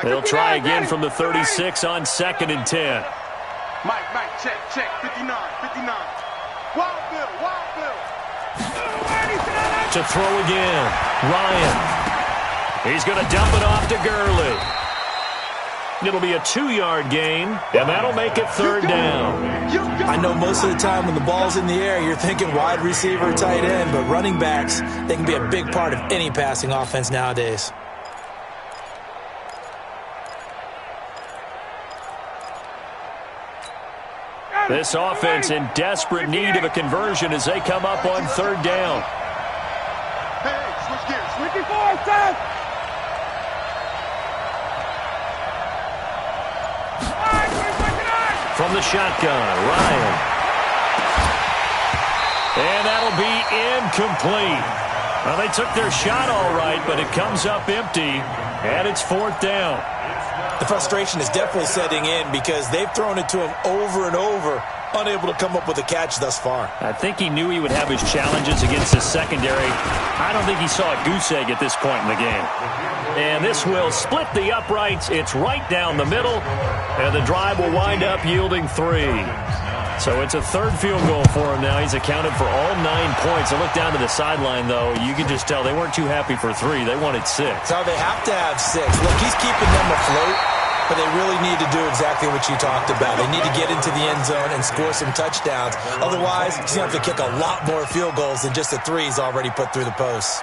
They'll try again from the 36 on 2nd and 10. Mike, check, 59. Wild Bill. To throw again, Ryan. He's going to dump it off to Gurley. It'll be a 2-yard gain, and that'll make it 3rd down. I know most of the time when the ball's in the air, you're thinking wide receiver, tight end, but running backs, they can be a big part of any passing offense nowadays. This offense in desperate need of a conversion as they come up on 3rd down. Hey, switch gears. 54, Seth. From the shotgun, Ryan. And that'll be incomplete. Well, they took their shot all right, but it comes up empty, and it's 4th down. The frustration is definitely setting in because they've thrown it to him over and over, unable to come up with a catch thus far. I think he knew he would have his challenges against his secondary. I don't think he saw a goose egg at this point in the game. And this will split the uprights. It's right down the middle, and the drive will wind up yielding 3. So it's a 3rd field goal for him now. He's accounted for all 9 points. I look down to the sideline, though. You can just tell they weren't too happy for 3. They wanted 6. So they have to have 6. Look, he's keeping them afloat, but they really need to do exactly what you talked about. They need to get into the end zone and score some touchdowns. Otherwise, he's going to have to kick a lot more field goals than just the 3 he's already put through the posts.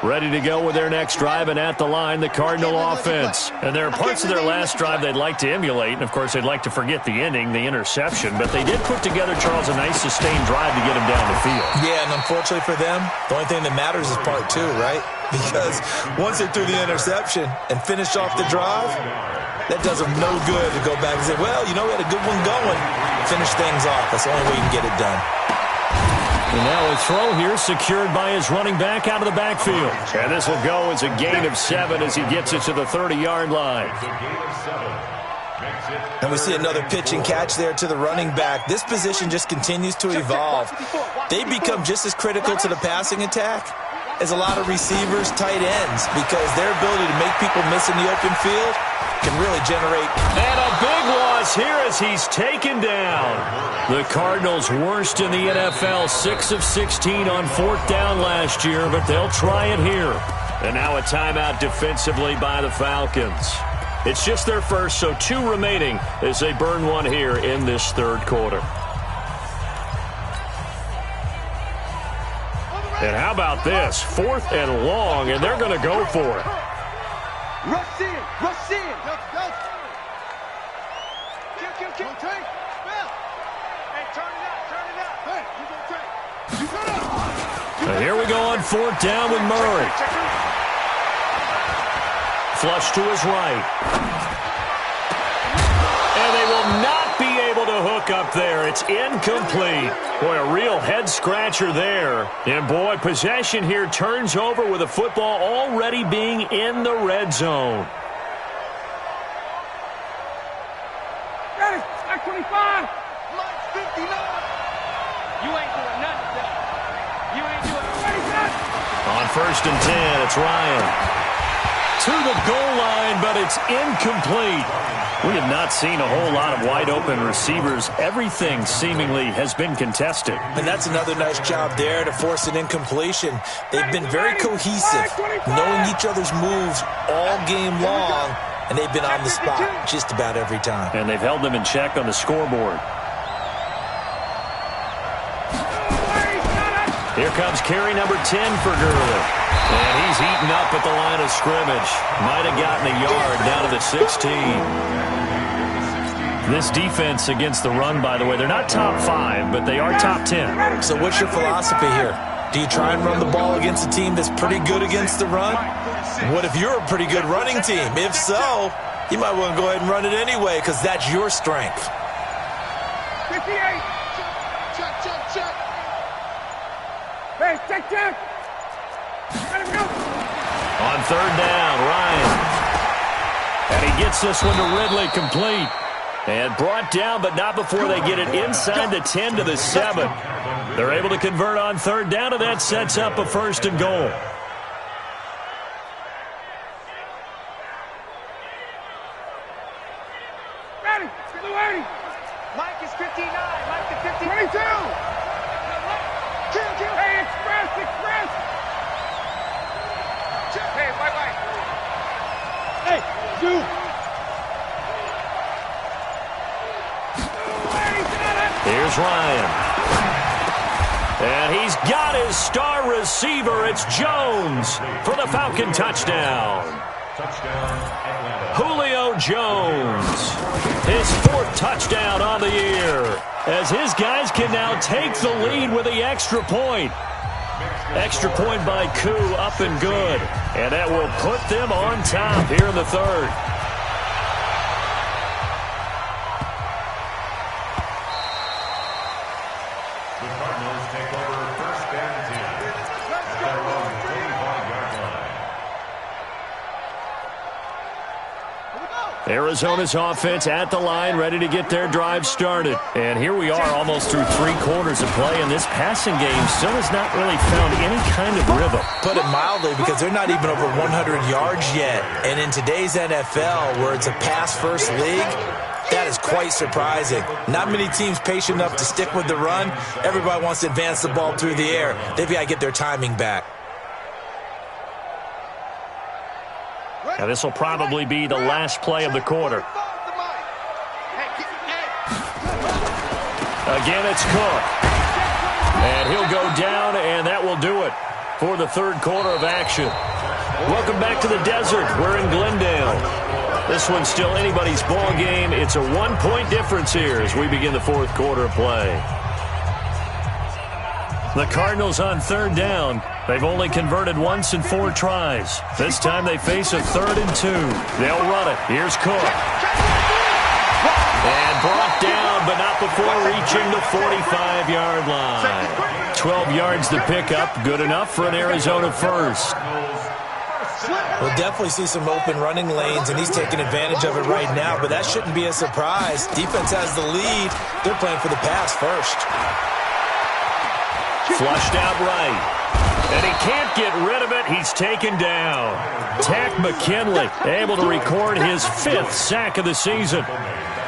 Ready to go with their next drive, and at the line, the Cardinal offense. And there are parts of their last drive they'd like to emulate, and of course they'd like to forget the ending, the interception, but they did put together, Charles, a nice sustained drive to get him down the field. Yeah, and unfortunately for them, the only thing that matters is part 2, right? Because once they threw the interception and finished off the drive, that does them no good to go back and say, well, you know, we had a good one going. Finish things off. That's the only way you can get it done. And now a throw here secured by his running back out of the backfield. And this will go as a gain of 7 as he gets it to the 30-yard line. And we see another pitch and catch there to the running back. This position just continues to evolve. They become just as critical to the passing attack as a lot of receivers, tight ends, because their ability to make people miss in the open field can really generate. And a big loss here as he's taken down. The Cardinals worst in the NFL, 6 of 16 on 4th down last year, but they'll try it here. And now a timeout defensively by the Falcons. It's just their first, so 2 remaining as they burn one here in this 3rd quarter. And how about this? 4th and long, and they're going to go for it. Rush in. Go. Kill. Take. Bill. Hey, turn it up. Hey, you go take. And here we go on 4th down with Murray. Flush to his right. And they will not be able to hook up there. It's incomplete. Boy, a real head-scratcher there. And, boy, possession here turns over with the football already being in the red zone. Ready, Mike 25. Mike 59. You ain't doing nothing, Bill. You ain't doing nothing. On 1st and 10, it's Ryan. To the goal line, but it's incomplete. We have not seen a whole lot of wide-open receivers. Everything seemingly has been contested. And that's another nice job there to force an incompletion. They've been very cohesive, knowing each other's moves all game long, and they've been on the spot just about every time. And they've held them in check on the scoreboard. Here comes carry number 10 for Gurley. And he's eaten up at the line of scrimmage. Might have gotten a yard down to the 16. This defense against the run, by the way, they're not top 5, but they are top 10. So what's your philosophy here? Do you try and run the ball against a team that's pretty good against the run? What if you're a pretty good running team? If so, you might want to go ahead and run it anyway because that's your strength. 58. Check. Hey, check. Let him go. On 3rd down, Ryan. And he gets this one to Ridley complete. And brought down, but not before they get it inside the 10 to the 7. They're able to convert on third down, and that sets up a first and goal. Ready. Mike is 59. Mike is 50. 22. Hey, express. Hey, bye. Hey, two. Here's Ryan. And he's got his star receiver. It's Jones for the Falcon touchdown. Julio Jones, his 4th touchdown on the year, as his guys can now take the lead with the extra point. Extra point by Koo, up and good. And that will put them on top here in the 3rd. Arizona's offense at the line, ready to get their drive started. And here we are almost through 3 quarters of play, and this passing game still has not really found any kind of rhythm. Put it mildly, because they're not even over 100 yards yet. And in today's NFL, where it's a pass-first league, that is quite surprising. Not many teams patient enough to stick with the run. Everybody wants to advance the ball through the air. They've got to get their timing back. Now this will probably be the last play of the quarter. Again, it's Cook. And he'll go down, and that will do it for the 3rd quarter of action. Welcome back to the desert. We're in Glendale. This one's still anybody's ball game. It's a 1-point difference here as we begin the 4th quarter of play. The Cardinals on 3rd down. They've only converted once in 4 tries. This time they face a 3rd and 2. They'll run it. Here's Cook. And brought down, but not before reaching the 45-yard line. 12 yards to pick up. Good enough for an Arizona first. We'll definitely see some open running lanes, and he's taking advantage of it right now, but that shouldn't be a surprise. Defense has the lead. They're playing for the pass first. Flushed out right. And he can't get rid of it. He's taken down. Tack McKinley able to record his 5th sack of the season.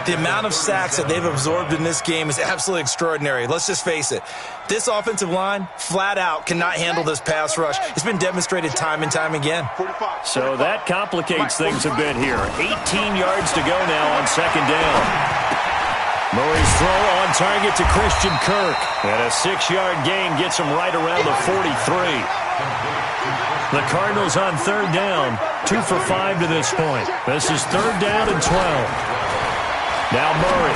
The amount of sacks that they've absorbed in this game is absolutely extraordinary. Let's just face it. This offensive line, flat out, cannot handle this pass rush. It's been demonstrated time and time again. So that complicates things a bit here. 18 yards to go now on 2nd down. Murray's throw on target to Christian Kirk. And a 6-yard gain gets him right around the 43. The Cardinals on 3rd down. 2 for 5 to this point. This is 3rd down and 12. Now Murray.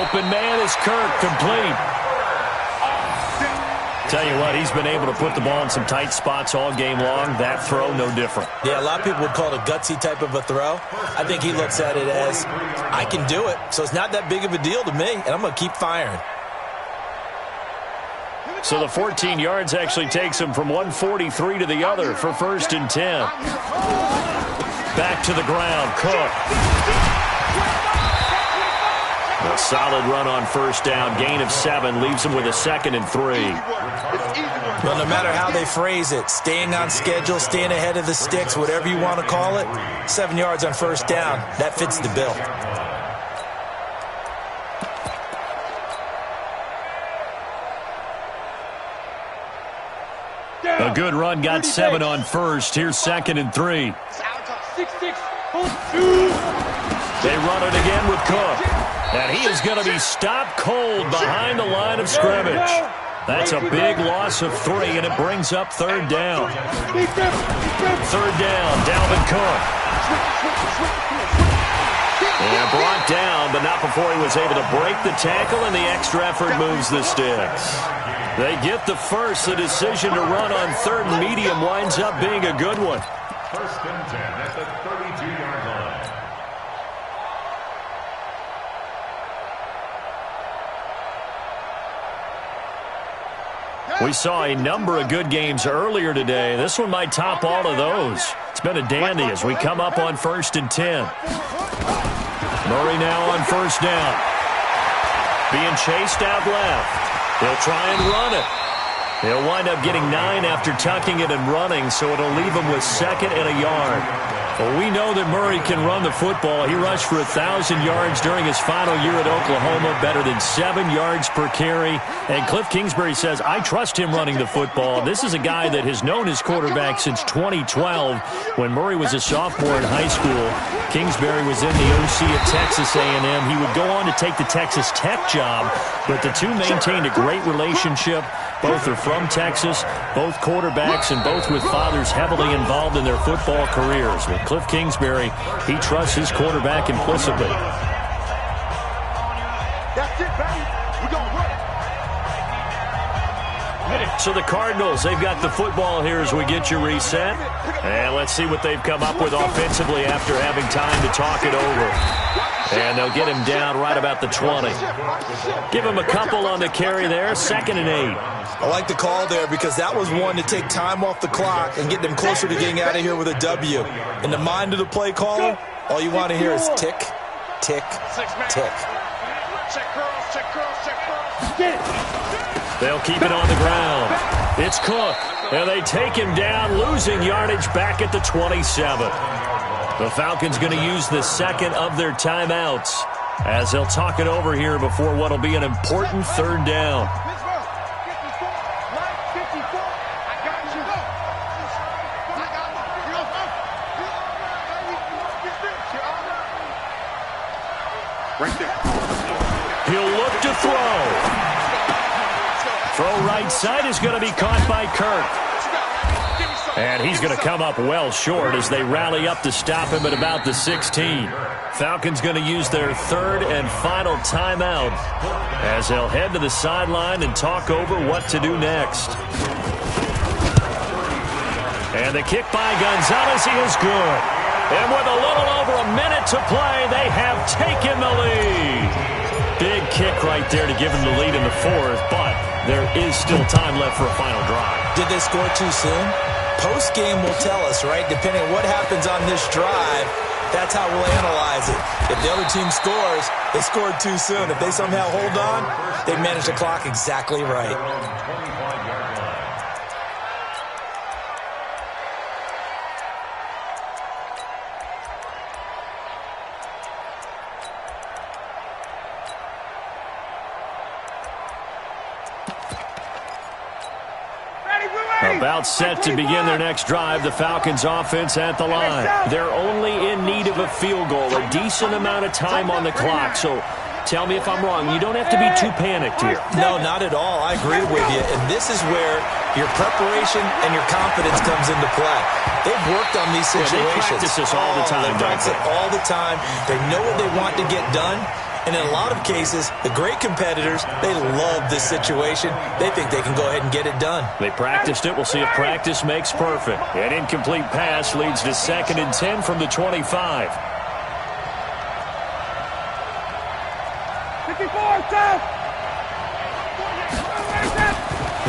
Open man is Kirk, complete. Tell you what, he's been able to put the ball in some tight spots all game long. That throw, no different. Yeah, a lot of people would call it a gutsy type of a throw. I think he looks at it as, I can do it, so it's not that big of a deal to me, and I'm going to keep firing. So the 14 yards actually takes him from 143 to the other for 1st and 10. Back to the ground, Cook. A solid run on 1st down. Gain of 7 leaves him with a 2nd and 3. Well, no matter how they phrase it, staying on schedule, staying ahead of the sticks, whatever you want to call it, 7 yards on 1st down, that fits the bill. A good run, got 7 on 1st. Here's 2nd and 3. 6-6. They run it again with Cook. And he is going to be stopped cold behind the line of scrimmage. That's a big loss of 3, and it brings up 3rd down. 3rd down, Dalvin Cook. And brought down, but not before he was able to break the tackle, and the extra effort moves the sticks. They get the first. The decision to run on 3rd and medium winds up being a good one. 1st and 10 at the 32-yard line. We saw a number of good games earlier today. This one might top all of those. It's been a dandy as we come up on 1st and 10. Murray now on first down. Being chased out left. He'll try and run it. He'll wind up getting 9 after tucking it and running, so it'll leave him with 2nd and a yard. Well, we know that Murray can run the football. He rushed for 1,000 yards during his final year at Oklahoma, better than 7 yards per carry. And Cliff Kingsbury says, I trust him running the football. This is a guy that has known his quarterback since 2012 when Murray was a sophomore in high school. Kingsbury was in the OC at Texas A&M. He would go on to take the Texas Tech job, but the two maintained a great relationship. Both are from Texas, both quarterbacks, and both with fathers heavily involved in their football careers. With Cliff Kingsbury, he trusts his quarterback implicitly. That's it, baby. We're going to run it. So the Cardinals, they've got the football here as we get you reset. And let's see what they've come up with offensively after having time to talk it over. And they'll get him down right about the 20. Give him a couple on the carry there, 2nd and 8. I like the call there because that was one to take time off the clock and get them closer to getting out of here with a W. In the mind of the play caller, all you want to hear is tick, tick, tick. Check curls, check curls, check curls. They'll keep it on the ground. It's Cook. And they take him down, losing yardage back at the 27. The Falcons going to use the 2nd of their timeouts as they'll talk it over here before what will be an important 3rd down. He'll look to throw. Throw right side is going to be caught by Kirk. And he's going to come up well short as they rally up to stop him at about the 16. Falcons going to use their 3rd and final timeout as they'll head to the sideline and talk over what to do next. And the kick by Gonzalez is good. And with a little over a minute to play, they have taken the lead. Big kick right there to give them the lead in the 4th, but there is still time left for a final drive. Did they score too soon? Post-game will tell us, right? Depending on what happens on this drive, that's how we'll analyze it. If the other team scores, they scored too soon. If they somehow hold on, they managed the clock exactly right. About set to begin their next drive, the Falcons offense at the line. They're only in need of a field goal, a decent amount of time on the clock. So tell me if I'm wrong. You don't have to be too panicked here. No, not at all. I agree with you. And this is where your preparation and your confidence comes into play. They've worked on these situations. They practice this all the time. They practice it all the time. They know what they want to get done. And in a lot of cases, the great competitors, they love this situation. They think they can go ahead and get it done. They practiced it. We'll see if practice makes perfect. An incomplete pass leads to 2nd and 10 from the 25. 54, south.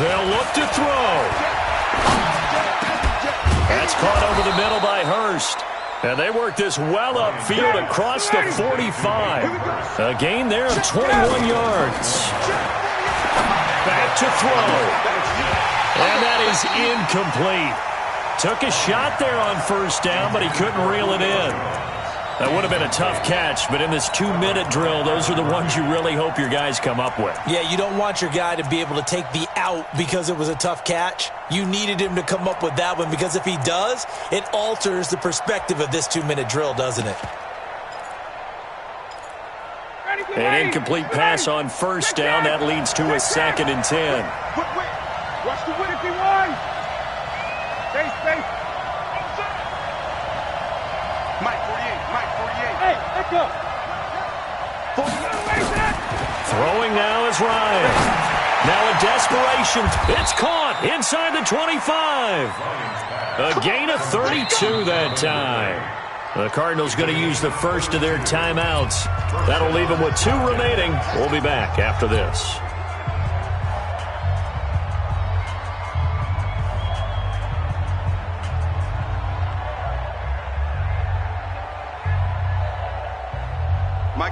They'll look to throw. That's caught over the middle by Hurst. And they work this well upfield across the 45. A gain there of 21 yards. Back to throw. And that is incomplete. Took a shot there on first down, but he couldn't reel it in. That would have been a tough catch, but in this 2-minute drill, those are the ones you really hope your guys come up with. Yeah, you don't want your guy to be able to take the out because it was a tough catch. You needed him to come up with that one because if he does, it alters the perspective of this 2-minute drill, doesn't it? An incomplete pass on first down. That leads to a 2nd and 10. Watch the win if he won. Space. Mike 48. Hey, let's go. Throwing now is Ryan. Now a desperation. It's caught inside the 25. A gain of 32 that time. The Cardinals going to use the first of their timeouts. That'll leave them with 2 remaining. We'll be back after this.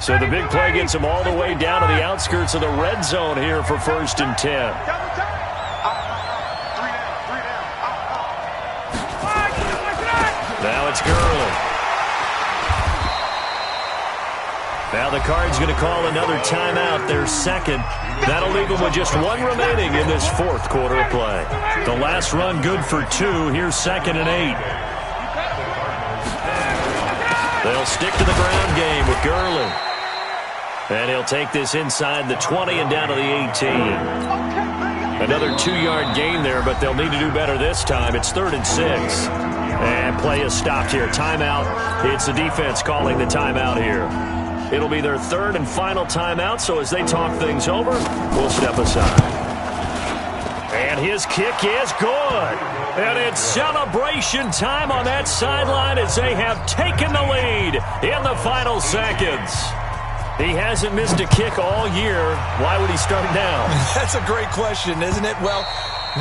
So the big play gets him all the way down to the outskirts of the red zone here for 1st and 10. Now it's Gurley. Now the Cards going to call another timeout, their second. That'll leave them with just one remaining in this 4th quarter of play. The last run good for 2. Here's 2nd and 8. They'll stick to the ground game with Gurley. And he'll take this inside the 20 and down to the 18. Another 2-yard gain there, but they'll need to do better this time. It's 3rd and 6. And play is stopped here. Timeout. It's the defense calling the timeout here. It'll be their 3rd and final timeout, so as they talk things over, we'll step aside. And his kick is good. And it's celebration time on that sideline as they have taken the lead in the final seconds. He hasn't missed a kick all year. Why would he start now? That's a great question, isn't it? Well,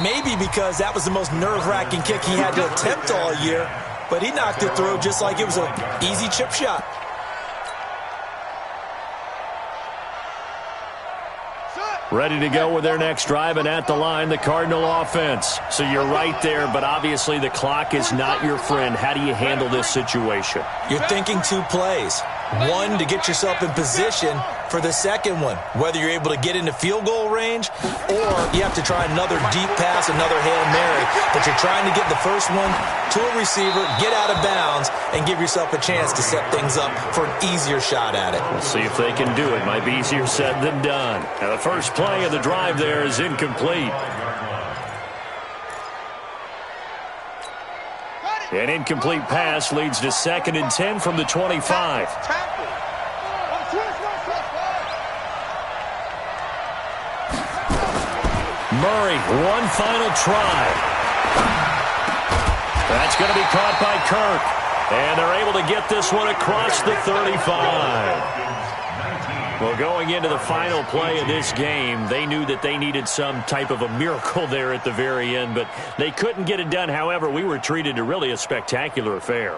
maybe because that was the most nerve-wracking kick he had to attempt all year, but he knocked it through just like it was an easy chip shot. Ready to go with their next drive, and at the line, the Cardinal offense. So you're right there, but obviously the clock is not your friend. How do you handle this situation? You're thinking 2 plays. One, to get yourself in position for the second one, whether you're able to get into field goal range or you have to try another deep pass, another Hail Mary. But you're trying to get the first one to a receiver, get out of bounds, and give yourself a chance to set things up for an easier shot at it. We'll see if they can do it. Might be easier said than done. Now, the first play of the drive there is incomplete. An incomplete pass leads to 2nd and 10 from the 25. Murray, one final try. That's going to be caught by Kirk. And they're able to get this one across the 35. Well, going into the final play of this game, they knew that they needed some type of a miracle there at the very end, but they couldn't get it done. However, we were treated to really a spectacular affair.